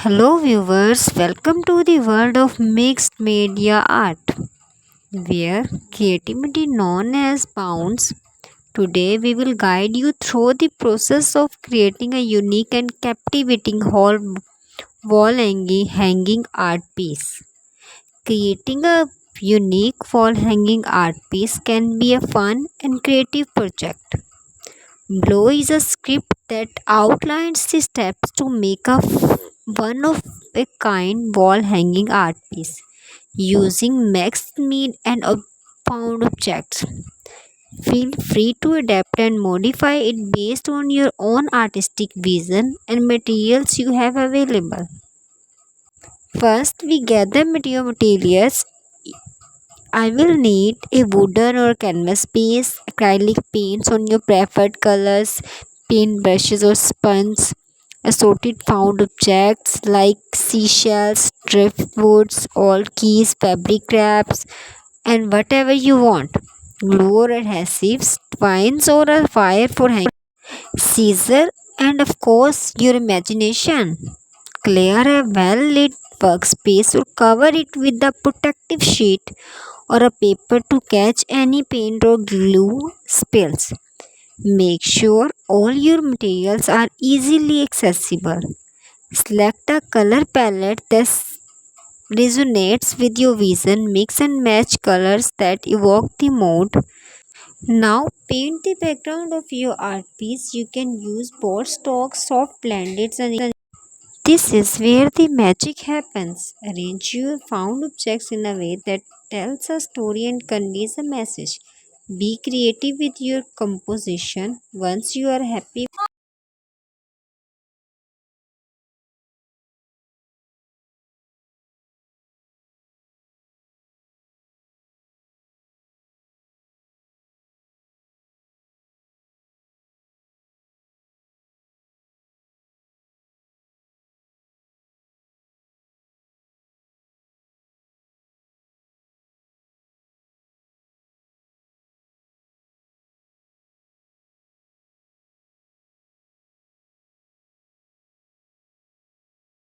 Hello, viewers, welcome to the world of mixed media art, where creativity known as bounds. Today, we will guide you through the process of creating a unique and captivating wall hanging art piece. Creating a unique wall hanging art piece can be a fun and creative project. Below is a script that outlines the steps to make a one of a kind wall hanging art piece using mixed meat and found objects. Feel free to adapt and modify it based on your own artistic vision and materials you have available. First, we gather materials. I will need a wooden or canvas piece, acrylic paints on your preferred colors, paint brushes or sponge, assorted found objects like seashells, driftwoods, old keys, fabric wraps, and whatever you want. Glue or adhesives, twines or a wire for hanging, scissor, and of course your imagination. Clear a well lit workspace or cover it with a protective sheet or a paper to catch any paint or glue spills. Make sure all your materials are easily accessible. Select a color palette that resonates with your vision. Mix and match colors that evoke the mood. Now paint the background of your art piece. You can use bold strokes, soft blended, and this is where the magic happens. Arrange your found objects in a way that tells a story and conveys a message. Be creative with your composition. Once you are happy